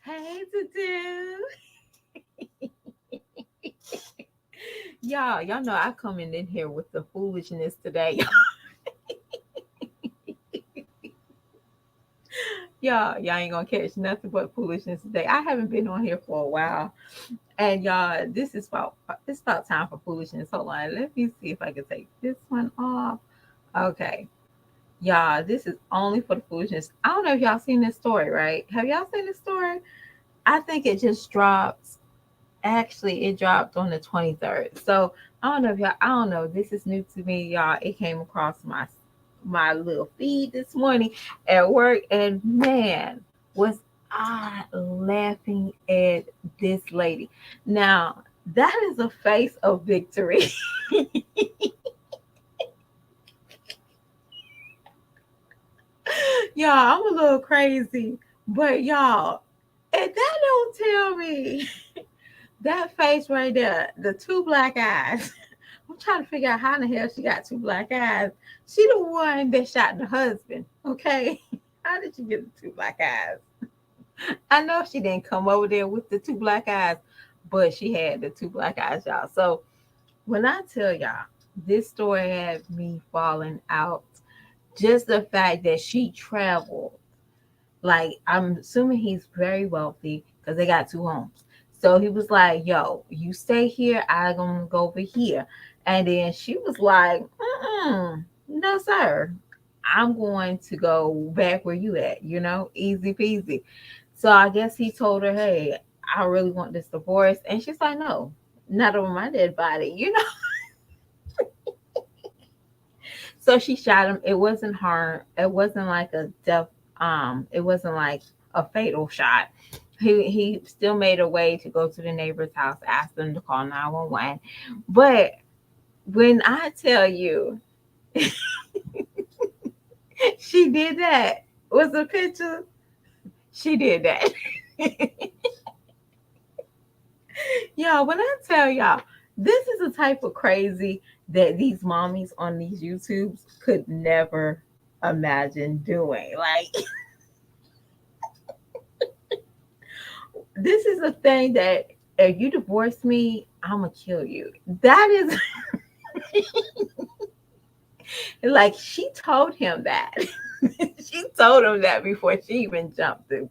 Hey, to do. Y'all know I coming in here with the foolishness today. Y'all ain't gonna catch nothing but foolishness today. I haven't been on here for a while. And y'all, it's about time for foolishness. Hold on, let me see if I can take this one off. Okay. Y'all, this is only for the foolishness. I don't know if y'all seen this story, right? Have y'all seen this story? I think it just dropped. Actually, it dropped on the 23rd. So I don't know if y'all, I don't know. This is new to me, y'all. It came across my little feed this morning at work, and man, was I laughing at this lady. Now, that is a face of victory. Y'all, I'm a little crazy, but y'all, and that don't tell me that face right there, the two black eyes. I'm trying to figure out how in the hell she got two black eyes. She the one that shot the husband. Okay. How did you get the two black eyes? I know she didn't come over there with the two black eyes, but she had the two black eyes, y'all. So when I tell y'all, this story had me falling out. Just the fact that she traveled, like I'm assuming he's very wealthy because they got two homes. So he was like, "Yo, you stay here. I gonna go over here." And then she was like, "No, sir. I'm going to go back where you at. Easy peasy." So I guess he told her, "Hey, I really want this divorce," and she's like, "No, not over my dead body." So she shot him. It wasn't her. It wasn't like a death. It wasn't like a fatal shot. He still made a way to go to the neighbor's house, ask them to call 911. But when I tell you, she did that. Was a picture. She did that. Y'all, when I tell y'all, this is a type of crazy that these mommies on these YouTubes could never imagine doing. Like, this is a thing that if you divorce me, I'm gonna kill you. That is like she told him that. She told him that before she even jumped in.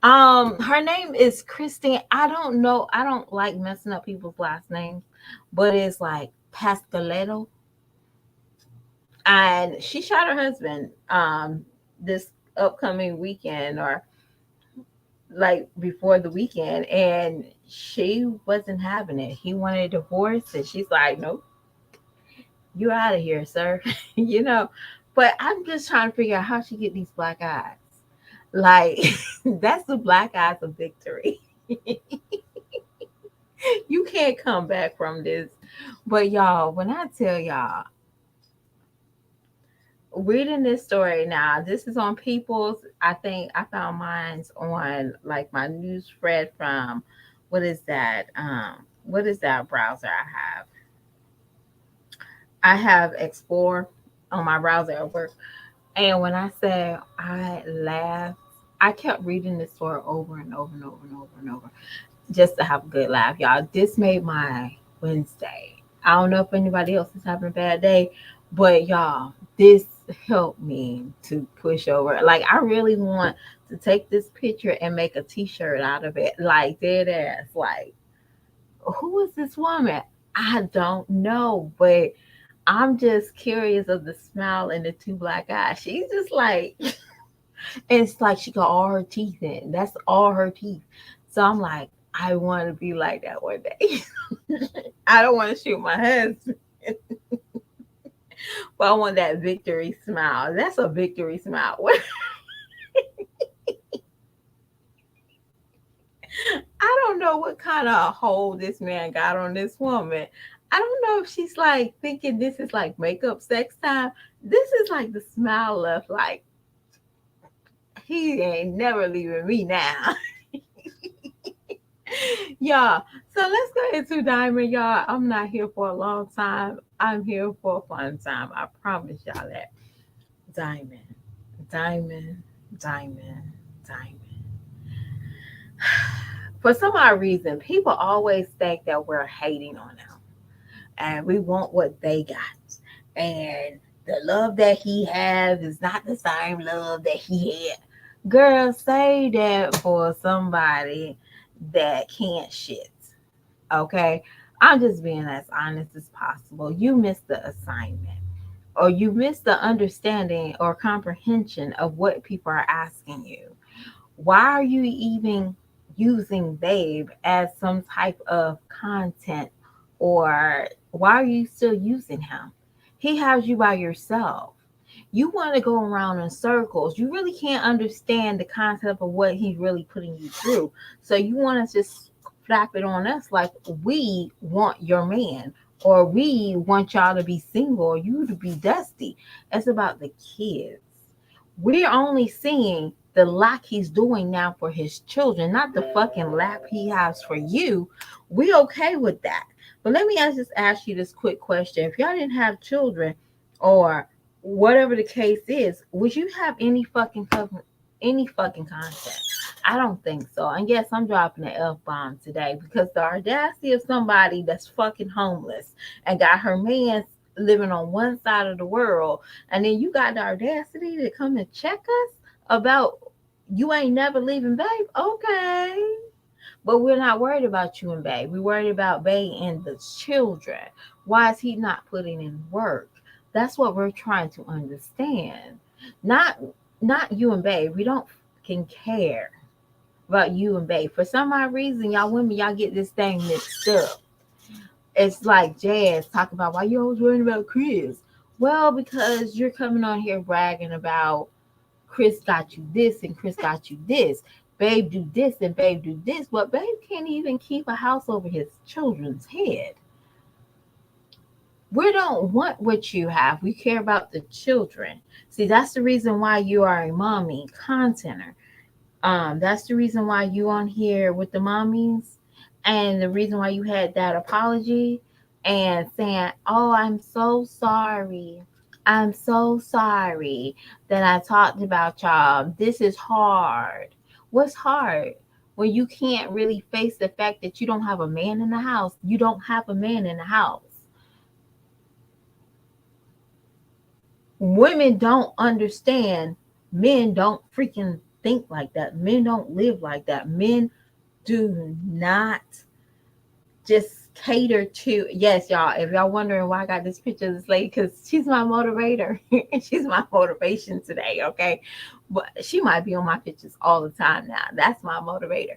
Her name is Christine. I don't know. I don't like messing up people's last names, but it's like Pastoletto. And she shot her husband this upcoming weekend, or like before the weekend, and she wasn't having it. He wanted a divorce, and she's like, "Nope, you out of here, sir." you know. But I'm just trying to figure out how she get these black eyes. Like that's the black eyes of victory. You can't come back from this. But y'all, when I tell y'all, reading this story now, this is on People's. I think I found mine's on like my news spread from what is that? What is that browser I have? I have Explore on my browser at work. And when I say I laughed, I kept reading this story over and over and over and over and over just to have a good laugh, y'all. This made my Wednesday. I don't know if anybody else is having a bad day, but y'all, this helped me to push over. Like, I really want to take this picture and make a t-shirt out of it. Like, dead ass. Like, who is this woman? I don't know, but I'm just curious of the smile and the two black eyes. She's just like, it's like she got all her teeth in. That's all her teeth. So I'm like, I want to be like that one day. I don't want to shoot my husband, but I want that victory smile. That's a victory smile. I don't know what kind of hold this man got on this woman. I don't know if she's like thinking this is like makeup sex time. This is like the smile of like, he ain't never leaving me now. Y'all, so let's go into Diamond, y'all. I'm not here for a long time. I'm here for a fun time. I promise y'all that. Diamond, Diamond, Diamond. assignment. For some odd reason, people always think that we're hating on them and we want what they got. And the love that he has is not the same love that he had. Girl, say that for somebody that can't shit. Okay? I'm just being as honest as possible. You missed the assignment, or you missed the understanding or comprehension of what people are asking you. Why are you even using babe as some type of content, or why are you still using him? He has you by yourself. You want to go around in circles. You really can't understand the concept of what he's really putting you through. So you want to just flap it on us like we want your man, or we want y'all to be single, or you to be dusty. It's about the kids. We're only seeing the lack he's doing now for his children, not the fucking lap he has for you. We okay with that. But let me just ask you this quick question. If y'all didn't have children, or whatever the case is, would you have any fucking content? I don't think so. And yes, I'm dropping an F bomb today because the audacity of somebody that's fucking homeless and got her man living on one side of the world, and then you got the audacity to come and check us about you ain't never leaving, babe. Okay. But we're not worried about you and babe. We're worried about babe and the children. Why is he not putting in work? That's what we're trying to understand. Not not you and babe. We don't can care about you and babe. For some odd reason, y'all women, y'all get this thing mixed up. It's like Jazz talking about why you always worrying about Chris. Well, because you're coming on here bragging about Chris got you this and Chris got you this. Babe do this and babe do this. But babe can't even keep a house over his children's head. We don't want what you have. We care about the children. See, that's the reason why you are a mommy contenter. That's the reason why you on here with the mommies, and the reason why you had that apology and saying, "Oh, I'm so sorry. I'm so sorry that I talked about y'all. This is hard." What's hard? When you can't really face the fact that you don't have a man in the house. You don't have a man in the house. Women don't understand. Men don't freaking think like that. Men don't live like that. Men do not just cater to. Yes, y'all, if y'all wondering why I got this picture of this lady, because she's my motivator. She's my motivation today. Okay, but she might be on my pictures all the time now. That's my motivator.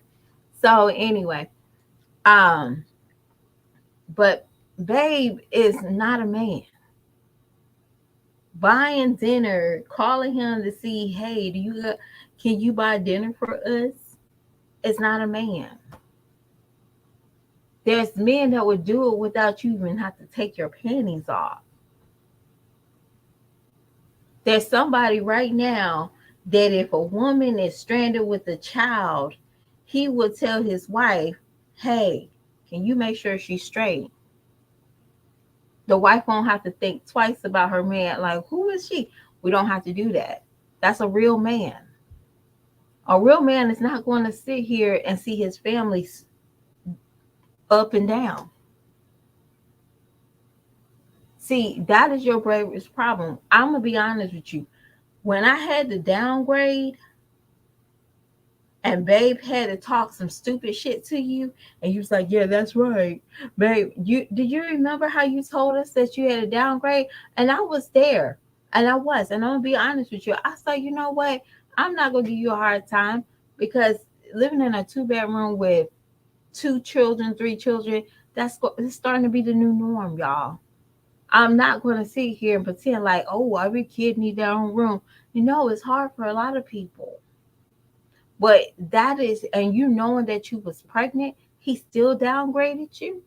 So anyway, um but babe is not a man. Buying dinner, calling him to see, hey, do you can you buy dinner for us? It's not a man. There's men that would do it without you even have to take your panties off. There's somebody right now that if a woman is stranded with a child, he would tell his wife, hey, can you make sure she's straight? The wife won't have to think twice about her man. Like, who is she? We don't have to do that. That's a real man. A real man is not going to sit here and see his family up and down. See, that is your greatest problem. I'm going to be honest with you. When I had to downgrade and babe had to talk some stupid shit to you, and you was like, yeah, that's right. Babe, did you remember how you told us that you had to downgrade? And I was there. And I was. And I'm going to be honest with you. I said, you know what? I'm not going to give you a hard time because living in a 2-bedroom with 2 children, 3 children, it's starting to be the new norm, y'all. I'm not going to sit here and pretend like, oh, every kid needs their own room. You know, it's hard for a lot of people. But that is, and you knowing that you was pregnant, he still downgraded you.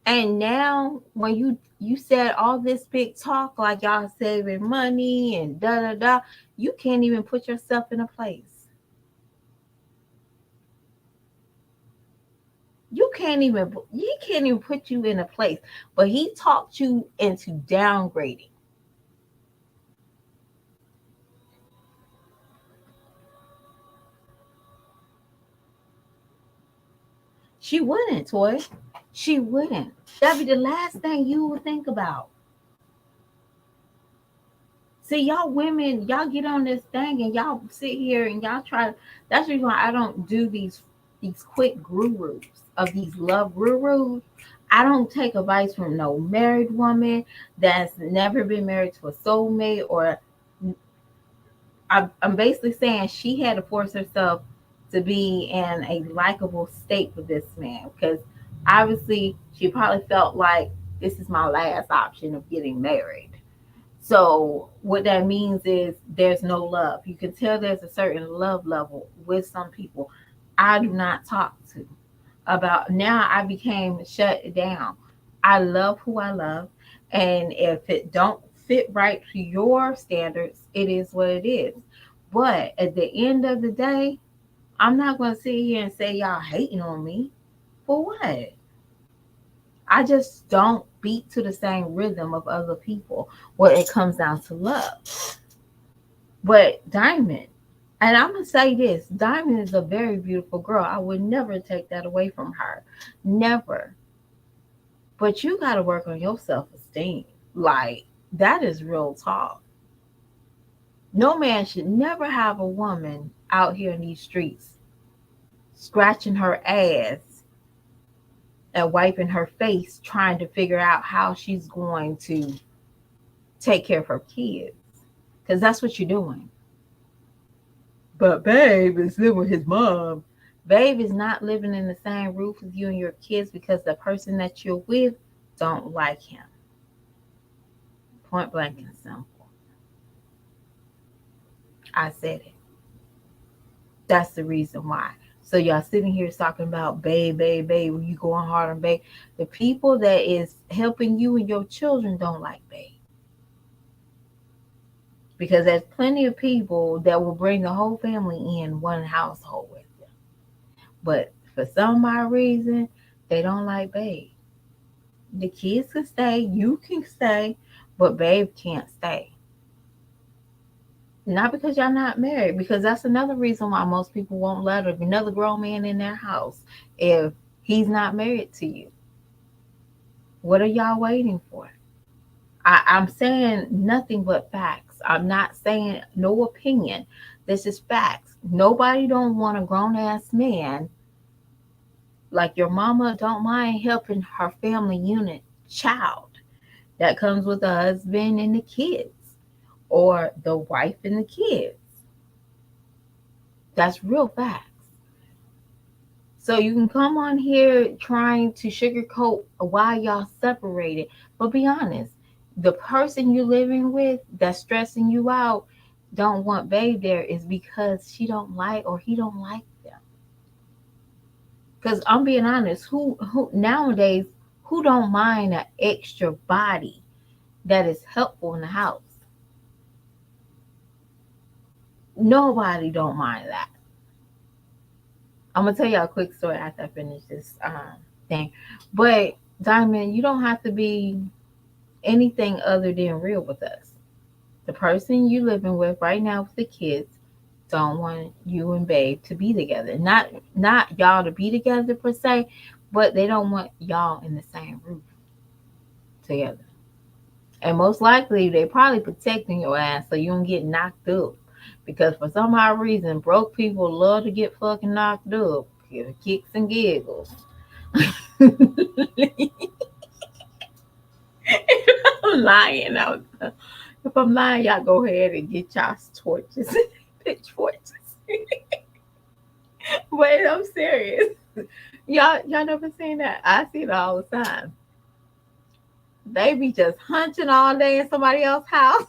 And now when you said all this big talk like y'all saving money and da da da, you can't even put yourself in a place. He can't even put you in a place. But he talked you into downgrading. She wouldn't, Toy. She wouldn't. That'd be the last thing you would think about. See, y'all women, y'all get on this thing and y'all sit here and y'all try. That's the reason why I don't do these quick gurus of these love gurus. I don't take advice from no married woman that's never been married to a soulmate, or I'm basically saying she had to force herself to be in a likable state with this man, because obviously she probably felt like this is my last option of getting married. So what that means is there's no love. You can tell there's a certain love level with some people I do not talk to about. Now I became shut down. I love who I love, and if it don't fit right to your standards, it is what it is. But at the end of the day, I'm not going to sit here and say y'all hating on me. For what? I just don't beat to the same rhythm of other people when it comes down to love. But Diamond, and I'm going to say this, Diamond is a very beautiful girl. I would never take that away from her. Never. But you got to work on your self esteem. Like, that is real talk. No man should never have a woman out here in these streets scratching her ass and wiping her face trying to figure out how she's going to take care of her kids. Because that's what you're doing. But Babe is living with his mom. Babe is not living in the same roof with you and your kids because the person that you're with don't like him. Point blank and simple. I said it. That's the reason why. So y'all sitting here talking about babe, babe, babe, when you going hard on babe. The people that is helping you and your children don't like babe. Because there's plenty of people that will bring the whole family in one household with them. But for some odd reason, they don't like babe. The kids can stay, you can stay, but babe can't stay. Not because y'all not married, because that's another reason why most people won't let another grown man in their house if he's not married to you. What are y'all waiting for? I'm saying nothing but facts. I'm not saying no opinion. This is facts. Nobody don't want a grown ass man like your mama don't mind helping her family unit child that comes with the husband and the kids, or the wife and the kids. That's real facts. So you can come on here trying to sugarcoat why y'all separated, but be honest. The person you're living with that's stressing you out don't want babe there is because she don't like or he don't like them. Because I'm being honest, who nowadays who don't mind an extra body that is helpful in the house? Nobody don't mind that. I'm gonna tell y'all a quick story after I finish this thing. But Diamond, you don't have to be anything other than real with us. The person you living with right now with the kids don't want you and babe to be together. Not y'all to be together per se, but they don't want y'all in the same roof together. And most likely they probably protecting your ass so you don't get knocked up. Because for some odd reason, broke people love to get fucking knocked up. Kicks and giggles. I'm lying out. If I'm lying, y'all go ahead and get y'all torches, pitchforks. But I'm serious. Y'all never seen that? I see it all the time. They be just hunching all day in somebody else's house.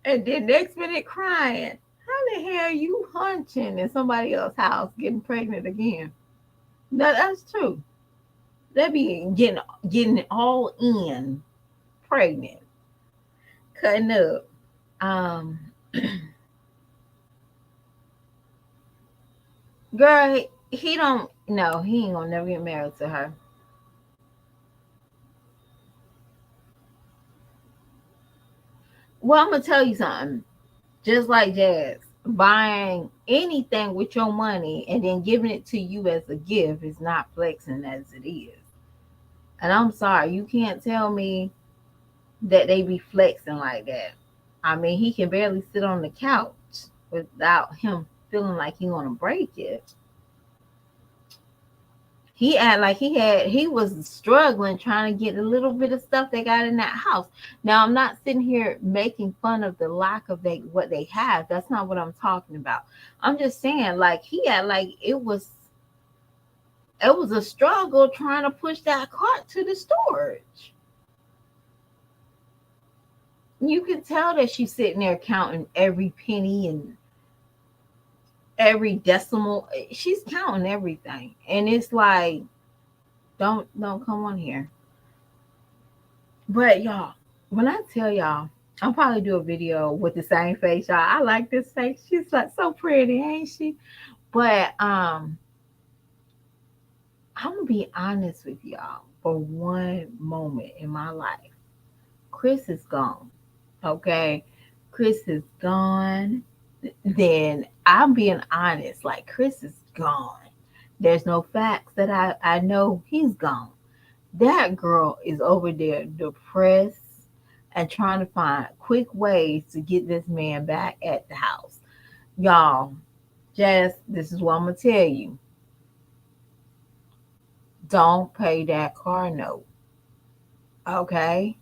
And then next minute crying. How the hell you hunching in somebody else's house getting pregnant again? No, that's true. They be getting all in pregnant, cutting up. Um, girl, he don't. No, he ain't gonna never get married to her. Well, I'm gonna tell you something. Just like Jazz. buying anything with your money and then giving it to you as a gift is not flexing as it is. And I'm sorry, you can't tell me that they be flexing like that. I mean, he can barely sit on the couch without him feeling like he want to break it. He act like he was struggling trying to get a little bit of stuff they got in that house. Now I'm not sitting here making fun of the lack of what they have. That's not what I'm talking about. I'm just saying like he act like it was a struggle trying to push that cart to the storage. You can tell that she's sitting there counting every penny and every decimal. She's counting everything, and it's like, don't come on here. But y'all, when I tell y'all, I'll probably do a video with the same face, y'all. I like this face. She's like so pretty, ain't she? But I'm gonna be honest with y'all for one moment in my life. Chris is gone. Okay. Chris is gone. Then I'm being honest, like Chris is gone. There's no facts that I know he's gone. That girl is over there depressed and trying to find quick ways to get this man back at the house. Y'all, Jazz, this is what I'm going to tell you. Don't pay that car note. Okay?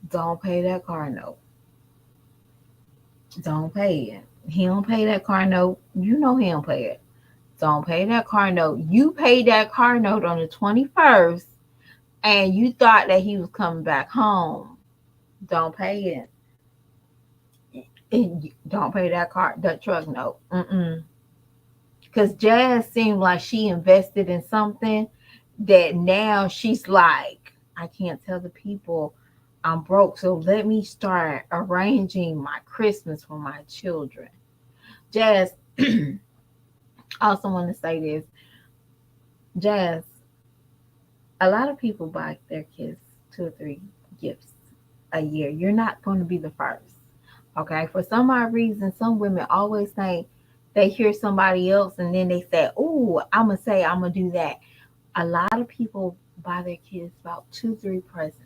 Don't pay that car note. Don't pay it. He don't pay that car note. You know he don't pay it. Don't pay that car note. You paid that car note on the 21st and you thought that he was coming back home. Don't pay it. Don't pay that truck note. Because Jazz seemed like she invested in something that now she's like, I can't tell the people I'm broke. So let me start arranging my Christmas for my children. Jazz, I also want to say this. Jazz, a lot of people buy their kids 2 or 3 gifts a year. You're not going to be the first. Okay. For some odd reason, some women always think they hear somebody else and then they say, oh, I'm going to say, I'm going to do that. A lot of people buy their kids about 2, 3 presents.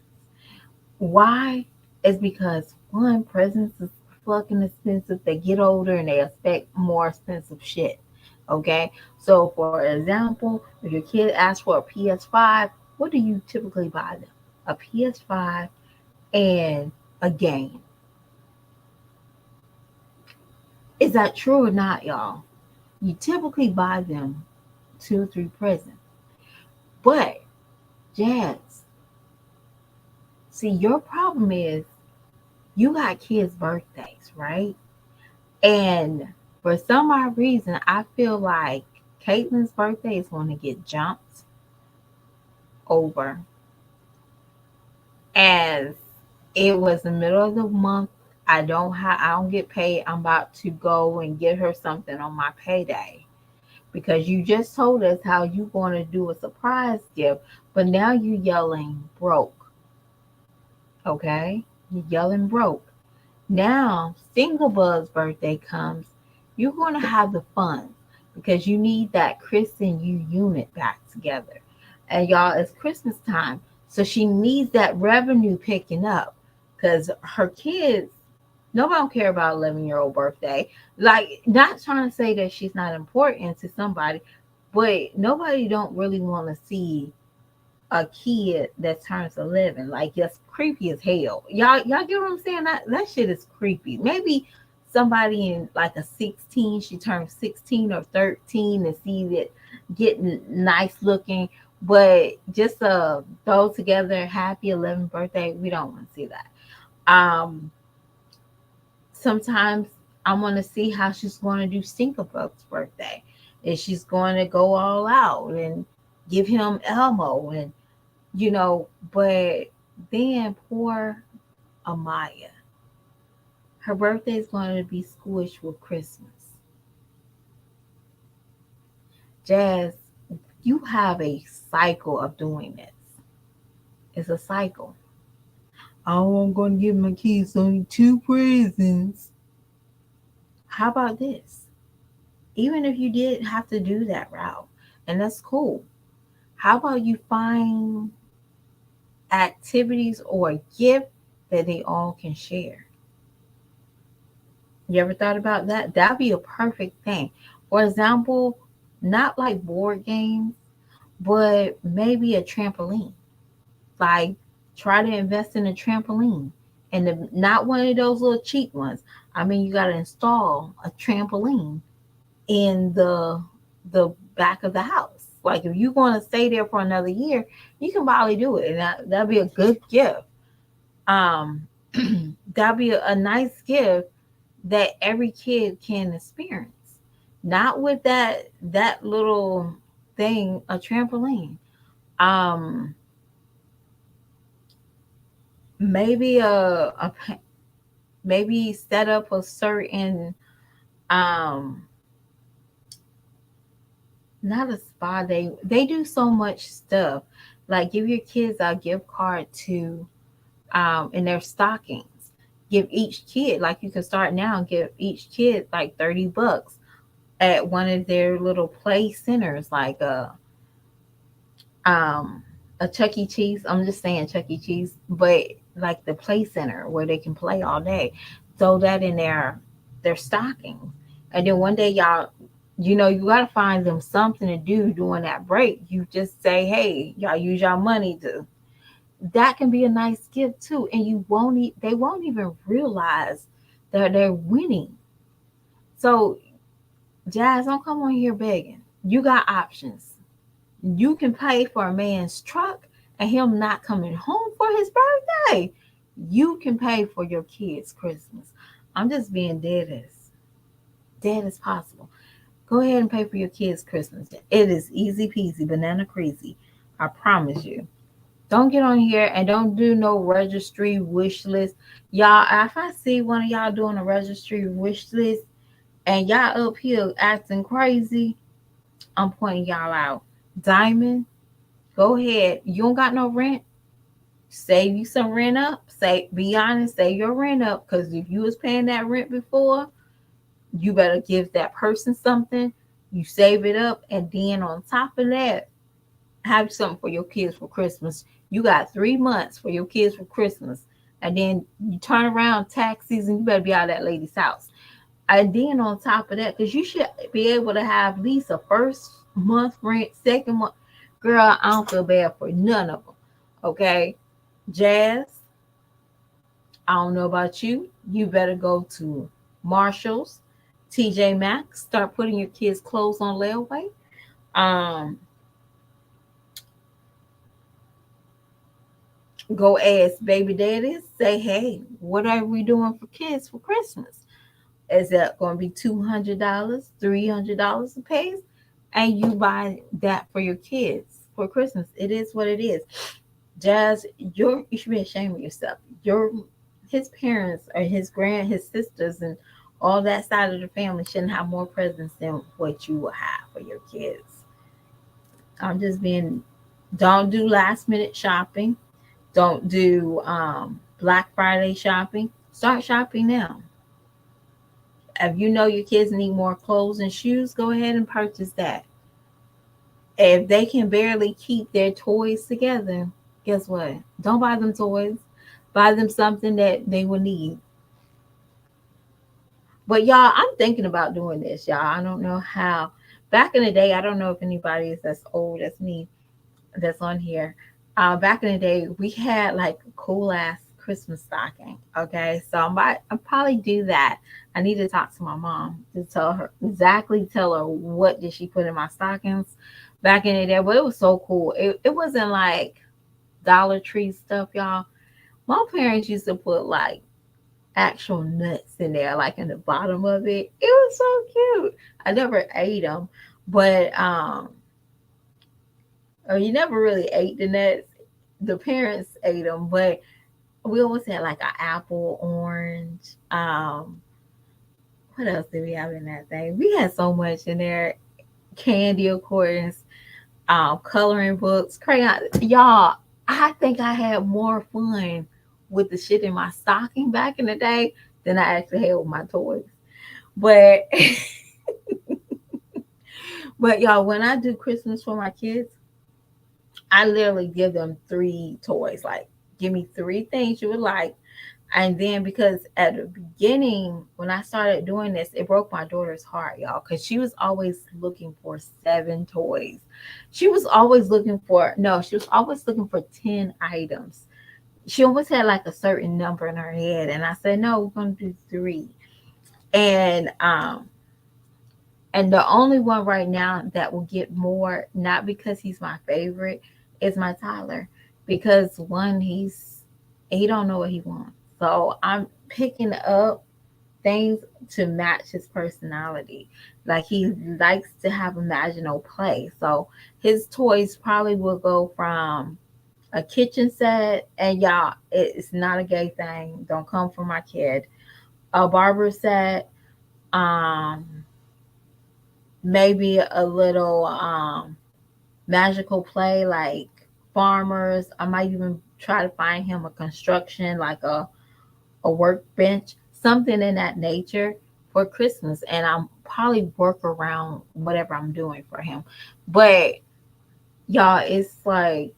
Why? It's because one, presents is fucking expensive. They get older and they expect more expensive shit. Okay. So, for example, if your kid asks for a PS5, what do you typically buy them? A PS5 and a game. Is that true or not, y'all? You typically buy them 2, 3 presents. But, Jazz, see, your problem is you got kids' birthdays, right? And for some odd reason, I feel like Caitlin's birthday is going to get jumped over as it was the middle of the month. I don't get paid. I'm about to go and get her something on my payday because you just told us how you going to do a surprise gift, but now you yelling broke. Okay, you yelling broke. Now Single Bud's birthday comes, you're going to have the fun because you need that Chris and you unit back together. And y'all, it's Christmas time, so she needs that revenue picking up because her kids, nobody don't care about 11-year-old birthday. Like, not trying to say that she's not important to somebody, but nobody don't really want to see a kid that turns 11. Like, that's creepy as hell. Y'all get what I'm saying? That shit is creepy. Maybe somebody in like a 16, she turned 16 or 13 and see that getting nice looking, but just throw together happy 11th birthday, we don't want to see that. Sometimes I want to see how she's going to do Stinkerbug's birthday. And she's going to go all out and give him Elmo and but then poor Amaya, her birthday is going to be squished with Christmas. Jazz, you have a cycle of doing this. It's a cycle. Oh, I'm going to give my kids only 2 presents. How about this? Even if you did have to do that route, and that's cool, how about you find activities or a gift that they all can share? You ever thought about that? That'd be a perfect thing. For example, not like board games, but maybe a trampoline. Like, try to invest in a trampoline, and not one of those little cheap ones. I mean, you got to install a trampoline in the back of the house. Like, if you're going to stay there for another year, you can probably do it, and that'd be a good gift. Um, that'd be a nice gift that every kid can experience. Not with that little thing, a trampoline. Um, maybe maybe set up a certain um not a spa. They do so much stuff. Like, give your kids a gift card to in their stockings. Give each kid, like, you can start now and give each kid like $30 at one of their little play centers, like um a Chuck E. Cheese. I'm just saying Chuck E. Cheese, but like the play center where they can play all day. Throw that in their stockings. And then one day, y'all, you gotta find them something to do during that break. You just say, hey, y'all use y'all money to, that can be a nice gift too. And they won't even realize that they're winning. So, Jazz, don't come on here begging. You got options. You can pay for a man's truck and him not coming home for his birthday. You can pay for your kids' Christmas. I'm just being dead as possible. Go ahead and pay for your kids' Christmas. It is easy peasy, banana crazy. I promise you. Don't get on here and don't do no registry wish list. Y'all, if I see one of y'all doing a registry wish list and y'all up here acting crazy, I'm pointing y'all out. Diamond, go ahead. You don't got no rent. Save you some rent up. Say, be honest, save your rent up. Because if you was paying that rent before, you better give that person something. You save it up, and then on top of that, have something for your kids for Christmas. You got 3 months for your kids for Christmas, and then you turn around tax season. You better be out of that lady's house. And then on top of that, because you should be able to have at least a first month rent, second month. Girl, I don't feel bad for none of them. Okay, Jazz, I don't know about you. You better go to Marshalls, TJ Maxx, start putting your kids' clothes on layaway. Um, go ask baby daddies, say, hey, what are we doing for kids for Christmas? Is that going to be $200, $300 a piece? And you buy that for your kids for Christmas. It is what it is. Jazz, you should be ashamed of yourself. His parents or his sisters and all that side of the family shouldn't have more presents than what you will have for your kids. I'm just being, don't do last minute shopping. Don't do Black Friday shopping. Start shopping now. If you know your kids need more clothes and shoes, go ahead and purchase that. If they can barely keep their toys together, guess what? Don't buy them toys. Buy them something that they will need. But y'all, I'm thinking about doing this, y'all. I don't know how. Back in the day, I don't know if anybody is as old as me that's on here. Back in the day, we had like a cool ass Christmas stocking. Okay, so I'll probably do that. I need to talk to my mom to tell her what did she put in my stockings back in the day. But it was so cool. It wasn't like Dollar Tree stuff, y'all. My parents used to put like actual nuts in there, like in the bottom of it. It was so cute. I never ate them, but or you never really ate the nuts. The parents ate them, but we always had like an apple, orange. What else did we have in that thing? We had so much in there. Candy, of course. Coloring books, crayon. Y'all, I think I had more fun with the shit in my stocking back in the day than I actually had with my toys. But but y'all, when I do Christmas for my kids, I literally give them three toys. Like, give me three things you would like. And then because at the beginning, when I started doing this, it broke my daughter's heart, y'all, because she was always looking for seven toys. She was always looking for, no, she was always looking for 10 items. She always had like a certain number in her head. And I said, no, we're going to do three. And, and the only one right now that will get more, not because he's my favorite, is my Tyler. Because one, he don't know what he wants. So I'm picking up things to match his personality. Like he likes to have imaginal play. So his toys probably will go from a kitchen set, and y'all, it's not a gay thing. Don't come for my kid. A barber set, um, maybe a little magical play like farmers. I might even try to find him a construction like a workbench, something in that nature for Christmas. And I'm probably work around whatever I'm doing for him. But y'all, it's like,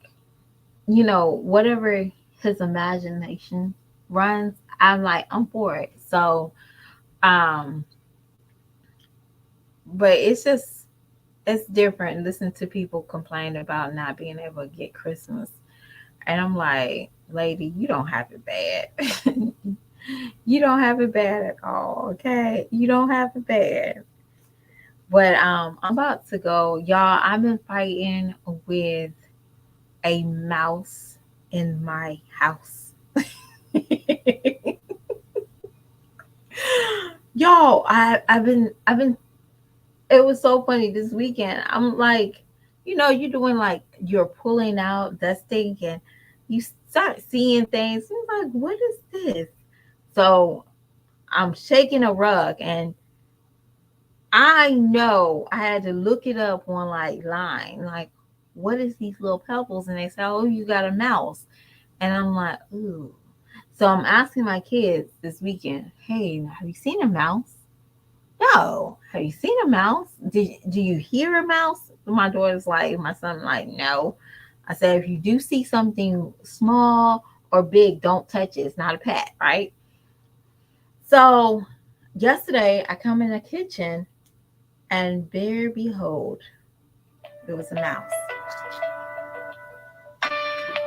whatever his imagination runs, I'm like, I'm for it. So, um, but it's different. Listen to people complain about not being able to get Christmas. And I'm like, lady, you don't have it bad. You don't have it bad at all, okay? You don't have it bad. But I'm about to go. Y'all, I've been fighting with a mouse in my house. Y'all, I've been it was so funny this weekend. I'm like, you're doing like you're pulling out, dusting, and you start seeing things. You're like, what is this? So I'm shaking a rug, and I know I had to look it up on like line, like what is these little pebbles? And they say, oh, you got a mouse, and I'm like, ooh. So I'm asking my kids this weekend, hey, have you seen a mouse? No. Have you seen a mouse? Do you hear a mouse? My daughter's like, my son like, no. I said, if you do see something small or big, don't touch it. It's not a pet, right? So yesterday I come in the kitchen and there behold, it was a mouse.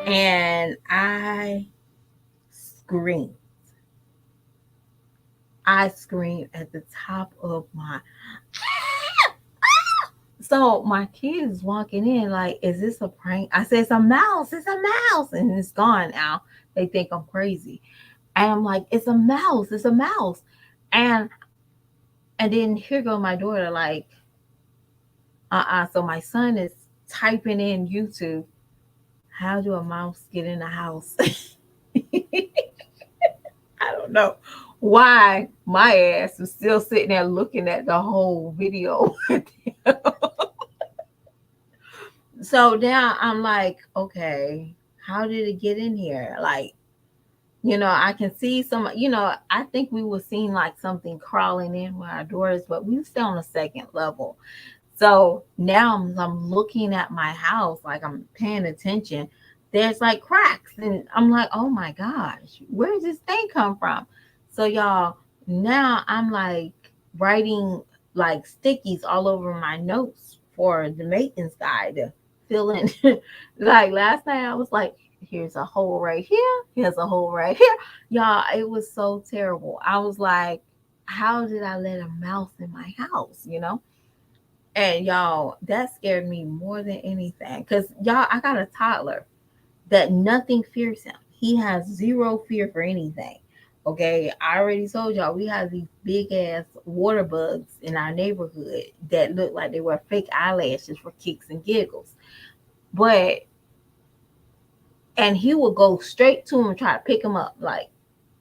And I screamed. I screamed at the top of my so my kids walking in like, is this a prank? I said, it's a mouse, it's a mouse, and it's gone now. They think I'm crazy. And I'm like, it's a mouse, it's a mouse. And and then here go my daughter, like, so my son is typing in YouTube, how do a mouse get in the house? I don't know why my ass was still sitting there looking at the whole video. So now I'm like, okay, how did it get in here? Like, I can see some, I think we were seeing like something crawling in with our doors, but we were still on the second level. So now I'm looking at my house, like I'm paying attention. There's like cracks, and I'm like, oh my gosh, where does this thing come from? So y'all, now I'm like writing like stickies all over my notes for the maintenance guy to fill in. Like last night, I was like, here's a hole right here, here's a hole right here. Y'all, it was so terrible. I was like, how did I let a mouse in my house? And y'all, that scared me more than anything. Cause y'all, I got a toddler that nothing fears him. He has zero fear for anything. Okay. I already told y'all we have these big ass water bugs in our neighborhood that look like they wear fake eyelashes for kicks and giggles. But and he will go straight to him and try to pick him up. Like,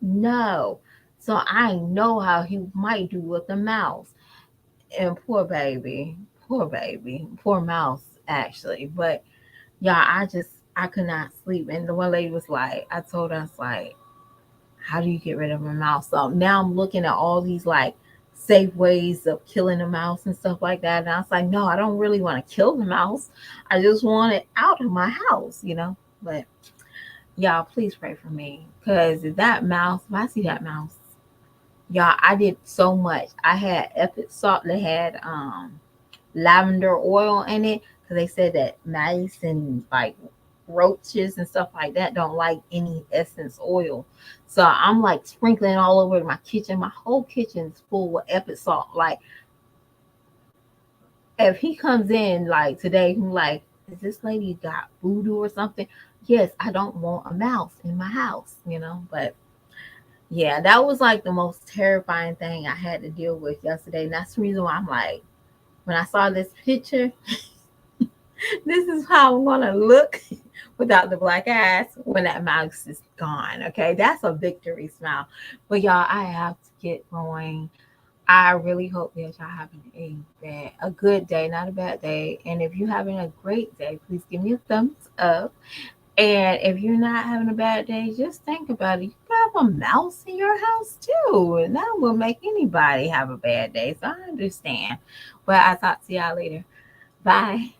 no. So I know how he might do with the mouse. And poor baby, poor mouse actually. But yeah, I could not sleep. And the one lady was like, I told her, I was like, how do you get rid of a mouse? So now I'm looking at all these like safe ways of killing a mouse and stuff like that. And I was like, no, I don't really want to kill the mouse. I just want it out of my house. But y'all, please pray for me because that mouse, if I see that mouse, y'all, I did so much. I had epic salt that had lavender oil in it because they said that mice and like roaches and stuff like that don't like any essence oil. So I'm like sprinkling all over my kitchen. My whole kitchen's full with epic salt. Like if he comes in like today, I'm like, is this lady got voodoo or something? Yes, I don't want a mouse in my house. But yeah, that was like the most terrifying thing I had to deal with yesterday. And that's the reason why I'm like, when I saw this picture, this is how I'm gonna look without the black eyes when that mouse is gone. Okay, that's a victory smile. But y'all, I have to get going. I really hope that y'all having a good day, not a bad day. And if you're having a great day, please give me a thumbs up. And if you're not having a bad day, just think about it. You can have a mouse in your house too, and that will make anybody have a bad day. So I understand. But I'll talk to y'all later. Bye.